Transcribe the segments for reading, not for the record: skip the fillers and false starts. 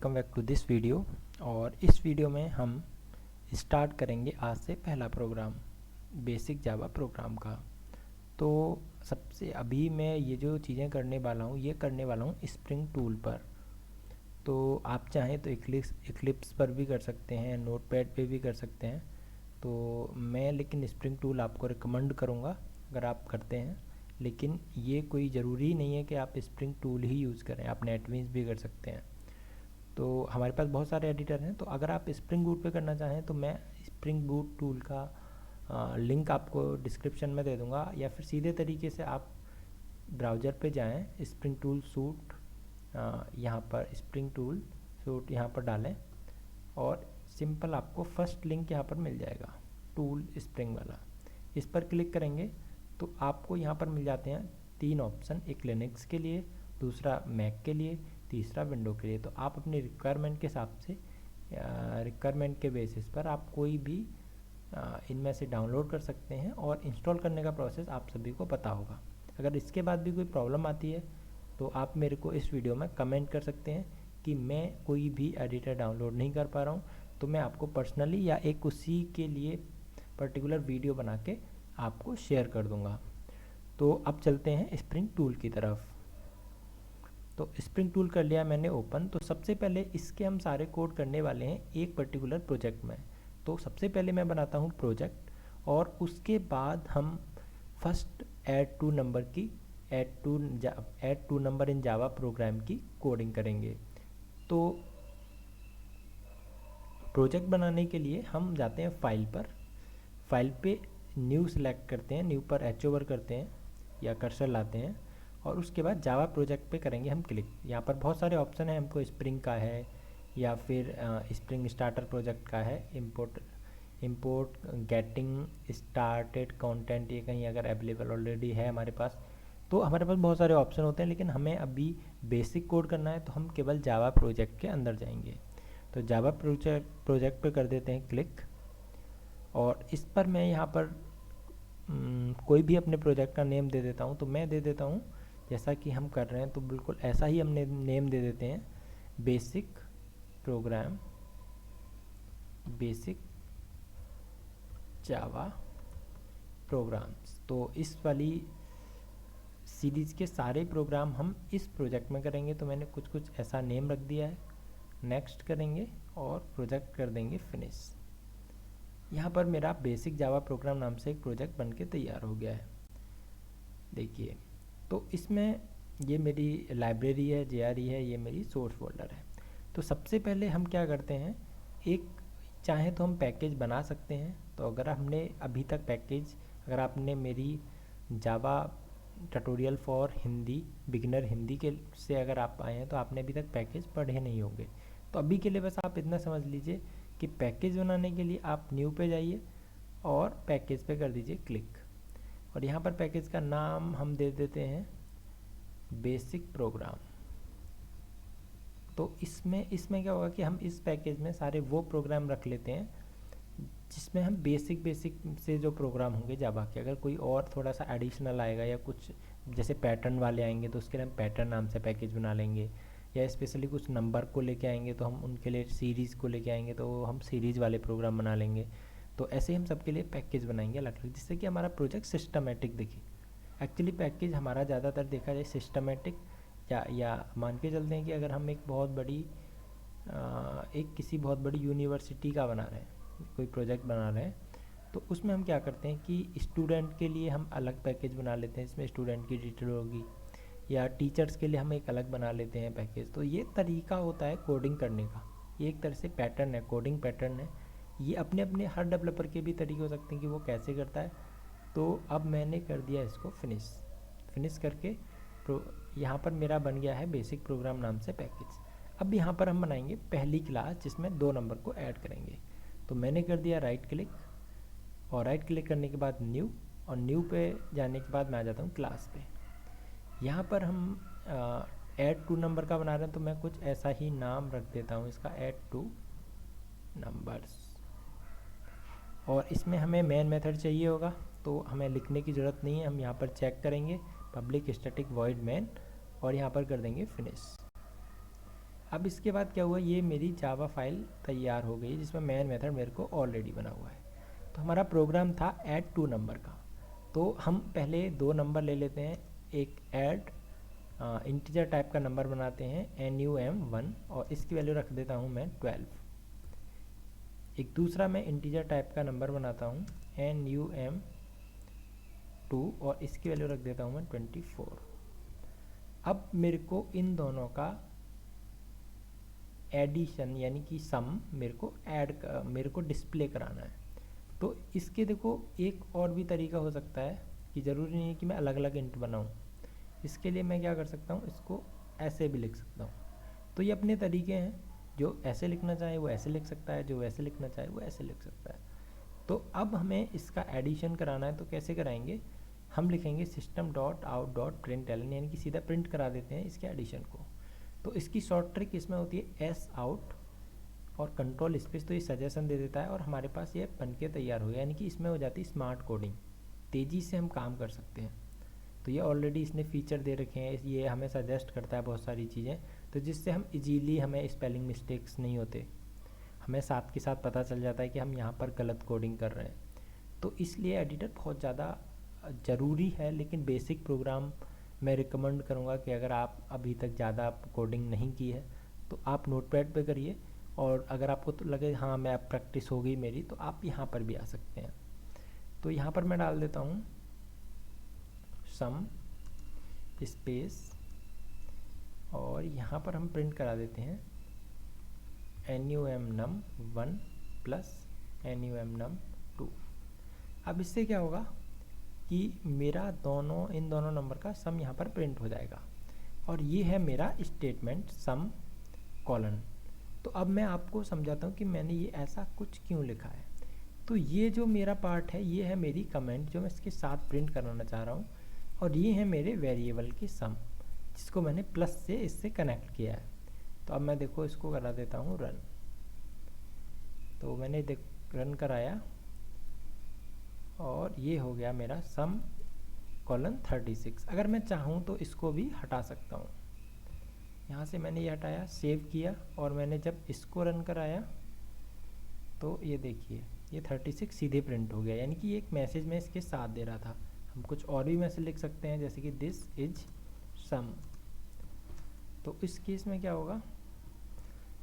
Welcome back to this video. और इस video में हम स्टार्ट करेंगे आज से पहला प्रोग्राम, बेसिक जावा प्रोग्राम का। तो सबसे अभी मैं ये जो चीज़ें करने वाला हूँ, ये करने वाला हूँ स्प्रिंग टूल पर। तो आप चाहें तो इक्लिप्स पर भी कर सकते हैं, नोटपैड पे भी कर सकते हैं। तो मैं लेकिन स्प्रिंग टूल आपको रिकमेंड करूँगा अगर आप करते हैं। लेकिन ये कोई ज़रूरी नहीं है कि आप स्प्रिंग टूल ही यूज़ करें, आप नेटबीन्स भी कर सकते हैं। तो हमारे पास बहुत सारे एडिटर हैं। तो अगर आप स्प्रिंग बूट पे करना चाहें तो मैं स्प्रिंग बूट टूल का लिंक आपको डिस्क्रिप्शन में दे दूंगा, या फिर सीधे तरीके से आप ब्राउज़र पे जाएं, स्प्रिंग टूल सूट, यहाँ पर स्प्रिंग टूल सूट यहाँ पर डालें और सिंपल आपको फर्स्ट लिंक यहाँ पर मिल जाएगा, टूल स्प्रिंग वाला। इस पर क्लिक करेंगे तो आपको यहाँ पर मिल जाते हैं 3 ऑप्शन, एक लिनक्स के लिए, दूसरा मैक के लिए, तीसरा विंडो के लिए। तो आप अपनी रिक्वायरमेंट के हिसाब से, रिक्वायरमेंट के बेसिस पर आप कोई भी इनमें से डाउनलोड कर सकते हैं और इंस्टॉल करने का प्रोसेस आप सभी को पता होगा। अगर इसके बाद भी कोई प्रॉब्लम आती है तो आप मेरे को इस वीडियो में कमेंट कर सकते हैं कि मैं कोई भी एडिटर डाउनलोड नहीं कर पा रहा हूँ, तो मैं आपको पर्सनली या एक उसी के लिए पर्टिकुलर वीडियो बना के आपको शेयर कर दूँगा। तो अब चलते हैं स्प्रिंग टूल की तरफ। तो स्प्रिंग टूल कर लिया मैंने ओपन। तो सबसे पहले इसके हम सारे कोड करने वाले हैं एक पर्टिकुलर प्रोजेक्ट में। तो सबसे पहले मैं बनाता हूँ प्रोजेक्ट, और उसके बाद हम first add two number in Java program की कोडिंग करेंगे। तो प्रोजेक्ट बनाने के लिए हम जाते हैं फाइल पर, फाइल पे न्यू सेलेक्ट करते हैं, न्यू पर एच ओवर करते हैं या कर्सर लाते हैं, और उसके बाद जावा प्रोजेक्ट पे करेंगे हम क्लिक। यहाँ पर बहुत सारे ऑप्शन हैं, हमको स्प्रिंग का है या फिर स्प्रिंग स्टार्टर प्रोजेक्ट का है, इंपोर्ट गेटिंग स्टार्टेड कंटेंट, ये कहीं अगर अवेलेबल ऑलरेडी है हमारे पास। तो हमारे पास बहुत सारे ऑप्शन होते हैं, लेकिन हमें अभी बेसिक कोड करना है तो हम केवल जावा प्रोजेक्ट के अंदर जाएंगे। तो जावा प्रोजेक्ट पे कर देते हैं क्लिक, और इस पर मैं यहाँ पर कोई भी अपने प्रोजेक्ट का नेम दे देता हूँ। तो मैं दे देता हूँ, जैसा कि हम कर रहे हैं तो बिल्कुल ऐसा ही हमने नेम दे देते हैं, बेसिक प्रोग्राम, बेसिक जावा प्रोग्राम्स। तो इस वाली सीरीज़ के सारे प्रोग्राम हम इस प्रोजेक्ट में करेंगे। तो मैंने कुछ ऐसा नेम रख दिया है, नेक्स्ट करेंगे और प्रोजेक्ट कर देंगे फिनिश। यहाँ पर मेरा बेसिक जावा प्रोग्राम नाम से एक प्रोजेक्ट बनके तैयार हो गया है, देखिए। तो इसमें ये मेरी लाइब्रेरी है, JRE है, ये मेरी सोर्स फोल्डर है। तो सबसे पहले हम क्या करते हैं, एक चाहे तो हम पैकेज बना सकते हैं। तो अगर हमने अभी तक पैकेज, अगर आपने मेरी Java tutorial for Hindi, beginner Hindi के से अगर आप आए हैं तो आपने अभी तक पैकेज पढ़े नहीं होंगे। तो अभी के लिए बस आप इतना समझ लीजिए कि पैकेज बनाने के लिए आप न्यू पे जाइए और पैकेज पे कर दीजिए क्लिक, और यहाँ पर पैकेज का नाम हम दे देते हैं बेसिक प्रोग्राम। तो इसमें क्या होगा कि हम इस पैकेज में सारे वो प्रोग्राम रख लेते हैं जिसमें हम बेसिक से जो प्रोग्राम होंगे जावा के। अगर कोई और थोड़ा सा एडिशनल आएगा या कुछ जैसे पैटर्न वाले आएंगे तो उसके लिए हम पैटर्न नाम से पैकेज बना लेंगे, या स्पेशली कुछ नंबर को लेके आएंगे तो हम उनके लिए सीरीज़ को लेके आएंगे तो हम सीरीज़ वाले प्रोग्राम बना लेंगे। तो ऐसे ही हम सबके लिए पैकेज बनाएंगे अलग अलग, जिससे कि हमारा प्रोजेक्ट सिस्टमेटिक दिखे। एक्चुअली पैकेज हमारा ज़्यादातर देखा जाए सिस्टमेटिक, या मान के चलते हैं कि अगर हम किसी बहुत बड़ी यूनिवर्सिटी का बना रहे हैं, कोई प्रोजेक्ट बना रहे हैं, तो उसमें हम क्या करते हैं कि स्टूडेंट के लिए हम अलग पैकेज बना लेते हैं, इसमें स्टूडेंट की डिटेल होगी, या टीचर्स के लिए हम एक अलग बना लेते हैं पैकेज। तो ये तरीका होता है कोडिंग करने का, ये एक तरह से पैटर्न है, कोडिंग पैटर्न है। ये अपने अपने हर डेवलपर के भी तरीके हो सकते हैं कि वो कैसे करता है। तो अब मैंने कर दिया इसको फिनिश करके यहाँ पर मेरा बन गया है बेसिक प्रोग्राम नाम से पैकेज। अब यहाँ पर हम बनाएंगे पहली क्लास जिसमें 2 नंबर को ऐड करेंगे। तो मैंने कर दिया राइट क्लिक, और राइट क्लिक करने के बाद न्यू, और न्यू पे जाने के बाद मैं आ जाता हूँ क्लास पे। यहाँ पर हम ऐड टू नंबर का बना रहे हैं, तो मैं कुछ ऐसा ही नाम रख देता हूँ इसका, ऐड टू नंबर्स। और इसमें हमें मेन मेथड चाहिए होगा, तो हमें लिखने की ज़रूरत नहीं है। हम यहाँ पर चेक करेंगे पब्लिक स्टैटिक वॉइड मेन, और यहाँ पर कर देंगे फिनिश। अब इसके बाद क्या हुआ, ये मेरी जावा फाइल तैयार हो गई जिसमें मेन मेथड मेरे को ऑलरेडी बना हुआ है। तो हमारा प्रोग्राम था ऐड 2 नंबर का। तो हम पहले 2 नंबर ले लेते हैं, एक ऐड इंटीजर टाइप का नंबर बनाते हैं NUM1 और इसकी वैल्यू रख देता हूँ मैं 12। एक दूसरा मैं इंटीजर टाइप का नंबर बनाता हूँ NUM2 और इसकी वैल्यू रख देता हूँ मैं 24। अब मेरे को इन दोनों का एडिशन यानी कि सम मेरे को डिस्प्ले कराना है। तो इसके देखो एक और भी तरीका हो सकता है कि ज़रूरी नहीं है कि मैं अलग अलग इंट बनाऊँ। इसके लिए मैं क्या कर सकता हूँ, इसको ऐसे भी लिख सकता हूँ। तो ये अपने तरीके हैं, जो ऐसे लिखना चाहे वो ऐसे लिख सकता है, जो वैसे लिखना चाहे वो ऐसे लिख सकता है। तो अब हमें इसका एडिशन कराना है, तो कैसे कराएंगे, हम लिखेंगे system.out.println यानी कि सीधा प्रिंट करा देते हैं इसके एडिशन को। तो इसकी शॉर्ट ट्रिक इसमें होती है S out और कंट्रोल स्पेस, तो ये सजेशन दे देता है और हमारे पास ये बन के तैयार हो गया। यानी कि इसमें हो जाती है स्मार्ट कोडिंग, तेज़ी से हम काम कर सकते हैं। तो ये ऑलरेडी इसने फीचर दे रखे हैं, ये हमें सजेस्ट करता है बहुत सारी चीज़ें, तो जिससे हम इजीली हमें स्पेलिंग मिस्टेक्स नहीं होते, हमें साथ के साथ पता चल जाता है कि हम यहाँ पर गलत कोडिंग कर रहे हैं। तो इसलिए एडिटर बहुत ज़्यादा ज़रूरी है। लेकिन बेसिक प्रोग्राम मैं रिकमेंड करूँगा कि अगर आप अभी तक ज़्यादा कोडिंग नहीं की है तो आप नोटपैड पे करिए, और अगर आपको तो लगे हाँ मैं अब प्रैक्टिस हो गई मेरी, तो आप यहाँ पर भी आ सकते हैं। तो यहाँ पर मैं डाल देता हूँ सम स्पेस और यहाँ पर हम प्रिंट करा देते हैं NUM1 प्लस NUM2। अब इससे क्या होगा कि मेरा इन दोनों नंबर का सम यहाँ पर प्रिंट हो जाएगा, और ये है मेरा स्टेटमेंट सम कॉलन। तो अब मैं आपको समझाता हूँ कि मैंने ये ऐसा कुछ क्यों लिखा है। तो ये जो मेरा पार्ट है ये है मेरी कमेंट जो मैं इसके साथ प्रिंट कराना चाह रहा हूँ, और ये है मेरे वेरिएबल की सम जिसको मैंने प्लस से इससे कनेक्ट किया है। तो अब मैं देखो इसको करा देता हूँ रन। तो मैंने रन कराया और ये हो गया मेरा सम कॉलन 36। अगर मैं चाहूँ तो इसको भी हटा सकता हूँ। यहाँ से मैंने ये हटाया, सेव किया, और मैंने जब इसको रन कराया तो ये देखिए ये 36 सीधे प्रिंट हो गया। यानी कि एक मैसेज में इसके साथ दे रहा था। हम कुछ और भी मैसेज लिख सकते हैं जैसे कि दिस इज सम। तो इस केस में क्या होगा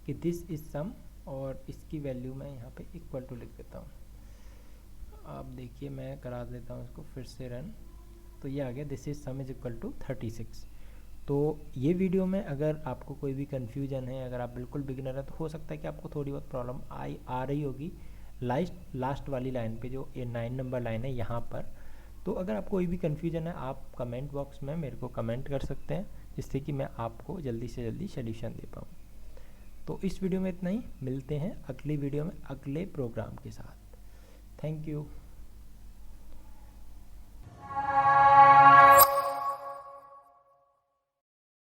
कि दिस इज सम और इसकी वैल्यू मैं यहाँ पे इक्वल टू लिख देता हूँ। आप देखिए मैं करा देता हूँ इसको फिर से रन, तो ये आ गया this is sum is equal to 36। तो ये वीडियो में अगर आपको कोई भी कन्फ्यूजन है, अगर आप बिल्कुल बिगिनर है, तो हो सकता है कि आपको थोड़ी बहुत प्रॉब्लम आ रही होगी लास्ट वाली लाइन पे, जो ये 9 नंबर लाइन है यहाँ पर। तो अगर आपको कोई भी कन्फ्यूजन है आप कमेंट बॉक्स में मेरे को कमेंट कर सकते हैं, जिससे कि मैं आपको जल्दी से जल्दी सॉल्यूशन दे पाऊँ। तो इस वीडियो में इतना ही, मिलते हैं अगली वीडियो में अगले प्रोग्राम के साथ। Thank you.